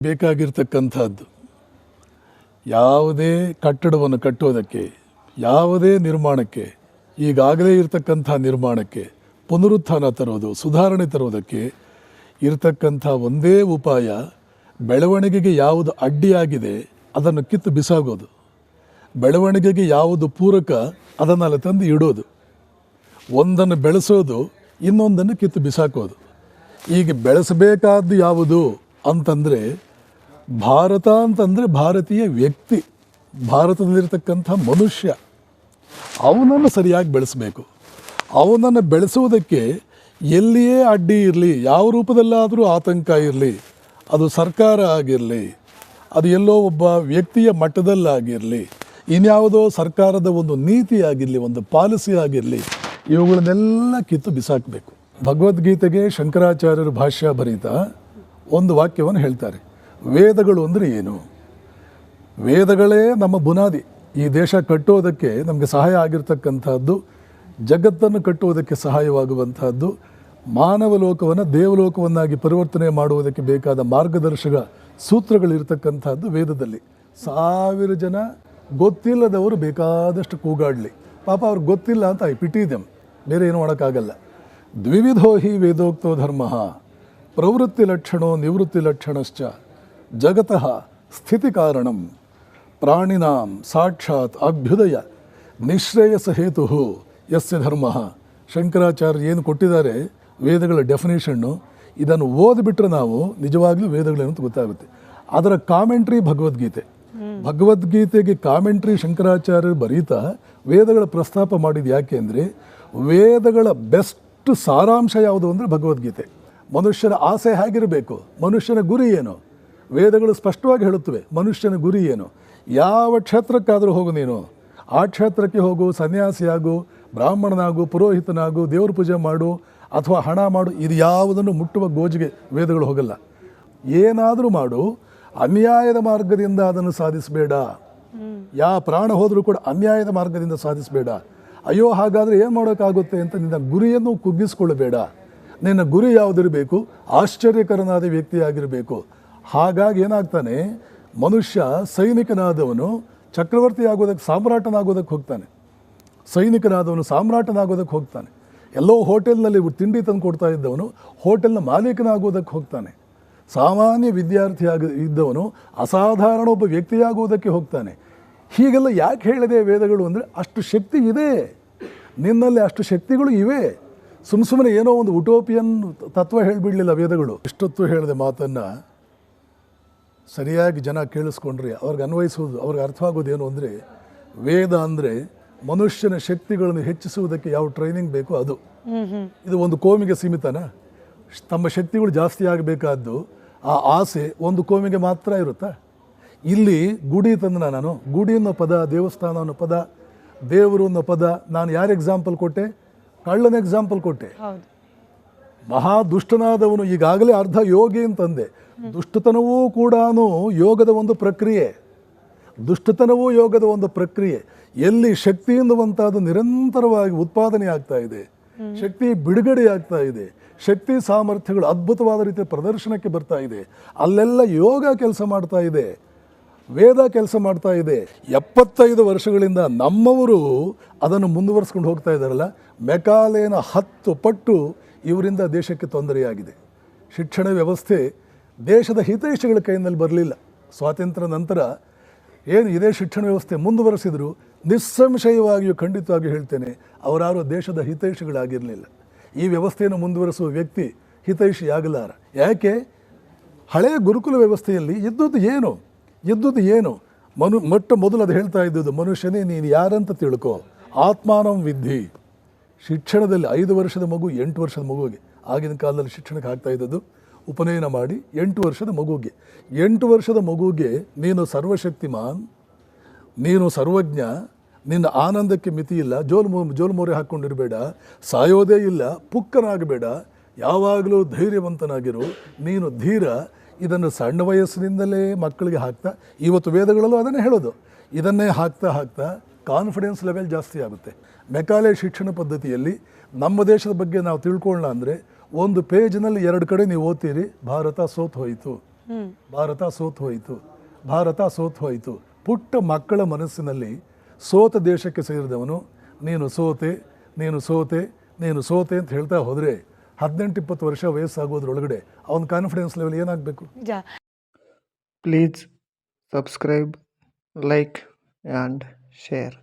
ಬೇಕಾಗಿರ್ತಕ್ಕಂಥದ್ದು ಯಾವುದೇ ಕಟ್ಟಡವನ್ನು ಕಟ್ಟೋದಕ್ಕೆ, ಯಾವುದೇ ನಿರ್ಮಾಣಕ್ಕೆ, ಈಗಾಗಲೇ ಇರತಕ್ಕಂಥ ನಿರ್ಮಾಣಕ್ಕೆ ಪುನರುತ್ಥಾನ ತರೋದು, ಸುಧಾರಣೆ ತರೋದಕ್ಕೆ ಇರತಕ್ಕಂಥ ಒಂದೇ ಉಪಾಯ, ಬೆಳವಣಿಗೆಗೆ ಯಾವುದು ಅಡ್ಡಿಯಾಗಿದೆ ಅದನ್ನು ಕಿತ್ತು ಬಿಸಾಗೋದು, ಬೆಳವಣಿಗೆಗೆ ಯಾವುದು ಪೂರಕ ಅದನ್ನು ಅಲ್ಲಿ ತಂದು ಇಡೋದು, ಒಂದನ್ನು ಬೆಳೆಸೋದು, ಇನ್ನೊಂದನ್ನು ಕಿತ್ತು ಬಿಸಾಕೋದು. ಈಗ ಬೆಳೆಸಬೇಕಾದ್ದು ಯಾವುದು ಅಂತಂದರೆ, ಭಾರತ ಅಂತಂದರೆ ಭಾರತೀಯ ವ್ಯಕ್ತಿ, ಭಾರತದಲ್ಲಿರ್ತಕ್ಕಂಥ ಮನುಷ್ಯ, ಅವನನ್ನು ಸರಿಯಾಗಿ ಬೆಳೆಸಬೇಕು. ಅವನನ್ನು ಬೆಳೆಸುವುದಕ್ಕೆ ಎಲ್ಲಿಯೇ ಅಡ್ಡಿ ಇರಲಿ, ಯಾವ ರೂಪದಲ್ಲಾದರೂ ಆತಂಕ ಇರಲಿ, ಅದು ಸರ್ಕಾರ ಆಗಿರಲಿ, ಅದು ಎಲ್ಲೋ ಒಬ್ಬ ವ್ಯಕ್ತಿಯ ಮಟ್ಟದಲ್ಲಾಗಿರಲಿ, ಇನ್ಯಾವುದೋ ಸರ್ಕಾರದ ಒಂದು ನೀತಿ ಆಗಿರಲಿ, ಒಂದು ಪಾಲಿಸಿ ಆಗಿರಲಿ, ಇವುಗಳನ್ನೆಲ್ಲ ಕಿತ್ತು ಬಿಸಾಕಬೇಕು. ಭಗವದ್ಗೀತೆಗೆ ಶಂಕರಾಚಾರ್ಯರು ಭಾಷ್ಯ ಬರೀತಾ ಒಂದು ವಾಕ್ಯವನ್ನು ಹೇಳ್ತಾರೆ. ವೇದಗಳು ಅಂದರೆ ಏನು? ವೇದಗಳೇ ನಮ್ಮ ಬುನಾದಿ. ಈ ದೇಶ ಕಟ್ಟೋದಕ್ಕೆ ನಮಗೆ ಸಹಾಯ ಆಗಿರ್ತಕ್ಕಂಥದ್ದು, ಜಗತ್ತನ್ನು ಕಟ್ಟುವುದಕ್ಕೆ ಸಹಾಯವಾಗುವಂಥದ್ದು, ಮಾನವ ಲೋಕವನ್ನು ದೇವಲೋಕವನ್ನಾಗಿ ಪರಿವರ್ತನೆ ಮಾಡುವುದಕ್ಕೆ ಬೇಕಾದ ಮಾರ್ಗದರ್ಶಕ ಸೂತ್ರಗಳಿರ್ತಕ್ಕಂಥದ್ದು ವೇದದಲ್ಲಿ. 1000 ಜನ ಗೊತ್ತಿಲ್ಲದವರು ಬೇಕಾದಷ್ಟು ಕೂಗಾಡಲಿ, ಪಾಪ ಅವ್ರಿಗೆ ಗೊತ್ತಿಲ್ಲ ಅಂತ ಐ ಪಿಟಿ ದೆಮ್, ಬೇರೆ ಏನು ಮಾಡೋಕ್ಕಾಗಲ್ಲ. ದ್ವಿವಿಧೋ ಹಿ ವೇದೋಕ್ತೋ ಧರ್ಮ ಪ್ರವೃತ್ತಿ ಲಕ್ಷಣೋ ನಿವೃತ್ತಿ ಲಕ್ಷಣಶ್ಚ ಜಗತಃ ಸ್ಥಿತಿ ಕಾರಣಂ ಪ್ರಾಣಿನಾಂ ಸಾಕ್ಷಾತ್ ಅಭ್ಯುದಯ ನಿಶ್ರೇಯಸ ಹೇತು ಯಸ್ಯ ಧರ್ಮ. ಶಂಕರಾಚಾರ್ಯ ಏನು ಕೊಟ್ಟಿದ್ದಾರೆ ವೇದಗಳ ಡೆಫಿನೇಷನ್ನು, ಇದನ್ನು ಓದಿಬಿಟ್ರೆ ನಾವು ನಿಜವಾಗ್ಲೂ ವೇದಗಳೇನು ಅಂತ ಗೊತ್ತಾಗುತ್ತೆ. ಅದರ ಕಾಮೆಂಟ್ರಿ ಭಗವದ್ಗೀತೆಗೆ ಕಾಮೆಂಟ್ರಿ ಶಂಕರಾಚಾರ್ಯರು ಬರೀತಾ ವೇದಗಳ ಪ್ರಸ್ತಾಪ ಮಾಡಿದ್ದು ಯಾಕೆ ಅಂದರೆ, ವೇದಗಳ ಬೆಸ್ಟ್ ಸಾರಾಂಶ ಯಾವುದು ಅಂದರೆ ಭಗವದ್ಗೀತೆ. ಮನುಷ್ಯನ ಆಸೆ ಹೇಗಿರಬೇಕು, ಮನುಷ್ಯನ ಗುರಿ ಏನು, ವೇದಗಳು ಸ್ಪಷ್ಟವಾಗಿ ಹೇಳುತ್ತವೆ. ಮನುಷ್ಯನ ಗುರಿ ಏನು? ಯಾವ ಕ್ಷೇತ್ರಕ್ಕಾದರೂ ಹೋಗು ನೀನು, ಆ ಕ್ಷೇತ್ರಕ್ಕೆ ಹೋಗು, ಸನ್ಯಾಸಿಯಾಗು, ಬ್ರಾಹ್ಮಣನಾಗು, ಪುರೋಹಿತನಾಗು, ದೇವ್ರ ಪೂಜೆ ಮಾಡು ಅಥವಾ ಹಣ ಮಾಡು, ಇದು ಯಾವುದನ್ನು ಮುಟ್ಟುವ ಗೋಜಿಗೆ ವೇದಗಳು ಹೋಗಲ್ಲ. ಏನಾದರೂ ಮಾಡು, ಅನ್ಯಾಯದ ಮಾರ್ಗದಿಂದ ಅದನ್ನು ಸಾಧಿಸಬೇಡ. ಯಾವ ಪ್ರಾಣ ಹೋದರೂ ಕೂಡ ಅನ್ಯಾಯದ ಮಾರ್ಗದಿಂದ ಸಾಧಿಸಬೇಡ. ಅಯ್ಯೋ ಹಾಗಾದರೆ ಏನು ಮಾಡೋಕ್ಕಾಗುತ್ತೆ ಅಂತ ನಿನ್ನ ಗುರಿಯನ್ನು ಕುಗ್ಗಿಸ್ಕೊಳ್ಳಬೇಡ. ನಿನ್ನ ಗುರಿ ಯಾವುದಿರಬೇಕು? ಆಶ್ಚರ್ಯಕರನಾದ ವ್ಯಕ್ತಿಯಾಗಿರಬೇಕು. ಹಾಗಾಗಿ ಏನಾಗ್ತಾನೆ, ಮನುಷ್ಯ ಸೈನಿಕನಾದವನು ಚಕ್ರವರ್ತಿ ಆಗೋದಕ್ಕೆ, ಸಾಮ್ರಾಟನಾಗೋದಕ್ಕೆ ಹೋಗ್ತಾನೆ. ಸೈನಿಕನಾದವನು ಸಾಮ್ರಾಟನಾಗೋದಕ್ಕೆ ಹೋಗ್ತಾನೆ. ಎಲ್ಲೋ ಹೋಟೆಲ್ನಲ್ಲಿ ತಿಂಡಿ ತಂದು ಕೊಡ್ತಾ ಇದ್ದವನು ಹೋಟೆಲ್ನ ಮಾಲೀಕನಾಗೋದಕ್ಕೆ ಹೋಗ್ತಾನೆ. ಸಾಮಾನ್ಯ ವಿದ್ಯಾರ್ಥಿಯಾಗಿ ಇದ್ದವನು ಅಸಾಧಾರಣ ಒಬ್ಬ ವ್ಯಕ್ತಿಯಾಗುವುದಕ್ಕೆ ಹೋಗ್ತಾನೆ. ಹೀಗೆಲ್ಲ ಯಾಕೆ ಹೇಳಿದೆ ವೇದಗಳು ಅಂದರೆ, ಅಷ್ಟು ಶಕ್ತಿ ಇದೆ ನಿನ್ನಲ್ಲಿ, ಅಷ್ಟು ಶಕ್ತಿಗಳು ಇವೆ. ಸುಮ್ಮನೆ ಏನೋ ಒಂದು ಉಟೋಪಿಯನ್ ತತ್ವ ಹೇಳಿಬಿಡಲಿಲ್ಲ ವೇದಗಳು. ಇಷ್ಟೊತ್ತು ಹೇಳಿದೆ ಮಾತನ್ನು ಸರಿಯಾಗಿ ಜನ ಕೇಳಿಸ್ಕೊಂಡ್ರೆ ಅವ್ರಿಗೆ ಅನ್ವಯಿಸುವುದು, ಅವ್ರಿಗೆ ಅರ್ಥವಾಗೋದೇನು ಅಂದರೆ, ವೇದ ಅಂದರೆ ಮನುಷ್ಯನ ಶಕ್ತಿಗಳನ್ನು ಹೆಚ್ಚಿಸುವುದಕ್ಕೆ ಯಾವ ಟ್ರೈನಿಂಗ್ ಬೇಕೋ ಅದು. ಇದು ಒಂದು ಕೋಮಿಗೆ ಸೀಮಿತನಾ? ತಮ್ಮ ಶಕ್ತಿಗಳು ಜಾಸ್ತಿ ಆಗಬೇಕಾದ್ದು ಆ ಆಸೆ ಒಂದು ಕೋಮಿಗೆ ಮಾತ್ರ ಇರುತ್ತಾ? ಇಲ್ಲಿ ಗುಡಿ ತಂದ ನಾನು, ಗುಡಿ ಅನ್ನೋ ಪದ, ದೇವಸ್ಥಾನ ಅನ್ನೋ ಪದ, ದೇವರು ಅನ್ನೋ ಪದ, ನಾನು ಯಾರು ಎಕ್ಸಾಂಪಲ್ ಕೊಟ್ಟೆ? ಕಳ್ಳನ ಎಕ್ಸಾಂಪಲ್ ಕೊಟ್ಟೆ. ಮಹಾ ದುಷ್ಟನಾದವನು ಈಗಾಗಲೇ ಅರ್ಧ ಯೋಗಿ ಅಂತಂದೆ. ದುಷ್ಟತನವೂ ಕೂಡ ಯೋಗದ ಒಂದು ಪ್ರಕ್ರಿಯೆ. ದುಷ್ಟತನವೂ ಯೋಗದ ಒಂದು ಪ್ರಕ್ರಿಯೆ. ಎಲ್ಲಿ ಶಕ್ತಿ ಎನ್ನುವಂಥದ್ದು ನಿರಂತರವಾಗಿ ಉತ್ಪಾದನೆ ಆಗ್ತಾ ಇದೆ, ಶಕ್ತಿ ಬಿಡುಗಡೆ ಆಗ್ತಾ ಇದೆ, ಶಕ್ತಿ ಸಾಮರ್ಥ್ಯಗಳು ಅದ್ಭುತವಾದ ರೀತಿಯ ಪ್ರದರ್ಶನಕ್ಕೆ ಬರ್ತಾ ಇದೆ, ಅಲ್ಲೆಲ್ಲ ಯೋಗ ಕೆಲಸ ಮಾಡ್ತಾ ಇದೆ, ವೇದ ಕೆಲಸ ಮಾಡ್ತಾ ಇದೆ. 75 ವರ್ಷಗಳಿಂದ ನಮ್ಮವರು ಅದನ್ನು ಮುಂದುವರಿಸ್ಕೊಂಡು ಹೋಗ್ತಾ ಇದ್ದಾರಲ್ಲ. ಮೆಕಾಲೆನ 10 ಪಟ್ಟು ಇವರಿಂದ ದೇಶಕ್ಕೆ ತೊಂದರೆಯಾಗಿದೆ. ಶಿಕ್ಷಣ ವ್ಯವಸ್ಥೆ ದೇಶದ ಹಿತೈಷಿಗಳ ಕೈಯಲ್ಲಿ ಬರಲಿಲ್ಲ. ಸ್ವಾತಂತ್ರ್ಯ ನಂತರ ಏನು ಇದೇ ಶಿಕ್ಷಣ ವ್ಯವಸ್ಥೆ ಮುಂದುವರೆಸಿದ್ರು, ನಿಸ್ಸಂಶಯವಾಗಿಯೂ ಖಂಡಿತವಾಗಿಯೂ ಹೇಳ್ತೇನೆ, ಅವರಾರು ದೇಶದ ಹಿತೈಷಿಗಳಾಗಿರಲಿಲ್ಲ. ಈ ವ್ಯವಸ್ಥೆಯನ್ನು ಮುಂದುವರೆಸುವ ವ್ಯಕ್ತಿ ಹಿತೈಷಿ ಆಗಲಾರ. ಯಾಕೆ? ಹಳೆಯ ಗುರುಕುಲ ವ್ಯವಸ್ಥೆಯಲ್ಲಿ ಇದ್ದುದು ಏನು ಮೊಟ್ಟ ಮೊದಲು ಅದು ಹೇಳ್ತಾ ಇದ್ದುದು, ಮನುಷ್ಯನೇ ನೀನು ಯಾರಂತ ತಿಳ್ಕೊ, ಆತ್ಮಾನಂ ವಿದ್ಧಿ. ಶಿಕ್ಷಣದಲ್ಲಿ 5 ವರ್ಷದ ಮಗು 8 ವರ್ಷದ ಮಗುವಿಗೆ, ಆಗಿನ ಕಾಲದಲ್ಲಿ ಶಿಕ್ಷಣಕ್ಕೆ ಆಗ್ತಾ ಇದ್ದದ್ದು ಉಪನಯನ ಮಾಡಿ 8 ವರ್ಷದ ಮಗುಗೆ, 8 ವರ್ಷದ ಮಗುಗೆ ನೀನು ಸರ್ವಶಕ್ತಿಮಾನ್, ನೀನು ಸರ್ವಜ್ಞ, ನಿನ್ನ ಆನಂದಕ್ಕೆ ಮಿತಿ ಇಲ್ಲ, ಜೋಲ್ಮೋರೆ ಹಾಕ್ಕೊಂಡಿರಬೇಡ, ಸಾಯೋದೇ ಇಲ್ಲ, ಪುಕ್ಕನಾಗಬೇಡ, ಯಾವಾಗಲೂ ಧೈರ್ಯವಂತನಾಗಿರು, ನೀನು ಧೀರ. ಇದನ್ನು ಸಣ್ಣ ವಯಸ್ಸಿನಿಂದಲೇ ಮಕ್ಕಳಿಗೆ ಹಾಕ್ತಾ, ಇವತ್ತು ವೇದಗಳಲ್ಲೂ ಅದನ್ನೇ ಹೇಳೋದು, ಇದನ್ನೇ ಹಾಕ್ತಾ ಕಾನ್ಫಿಡೆನ್ಸ್ ಲೆವೆಲ್ ಜಾಸ್ತಿ ಆಗುತ್ತೆ. ಮೆಕಾಲೆ ಶಿಕ್ಷಣ ಪದ್ಧತಿಯಲ್ಲಿ ನಮ್ಮ ದೇಶದ ಬಗ್ಗೆ ನಾವು ತಿಳ್ಕೊಳ್ಳೋಣ ಅಂದರೆ, ಒಂದು ಪೇಜ್ನಲ್ಲಿ 2 ಕಡೆ ನೀವು ಓದ್ತೀರಿ ಭಾರತ ಸೋತು ಹೋಯಿತು, ಭಾರತ ಸೋತು ಹೋಯಿತು, ಭಾರತ ಸೋತು ಹೋಯಿತು. ಪುಟ್ಟ ಮಕ್ಕಳ ಮನಸ್ಸಿನಲ್ಲಿ ಸೋತ ದೇಶಕ್ಕೆ ಸೇರಿದವನು ನೀನು ಸೋತೆ, ನೀನು ಸೋತೆ, ನೀನು ಸೋತೆ ಅಂತ ಹೇಳ್ತಾ ಹೋದರೆ 18-20 ವರ್ಷ ವಯಸ್ಸಾಗೋದ್ರೊಳಗಡೆ ಅವನ ಕಾನ್ಫಿಡೆನ್ಸ್ ಲೆವೆಲ್ ಏನಾಗಬೇಕು? Please subscribe, like and share.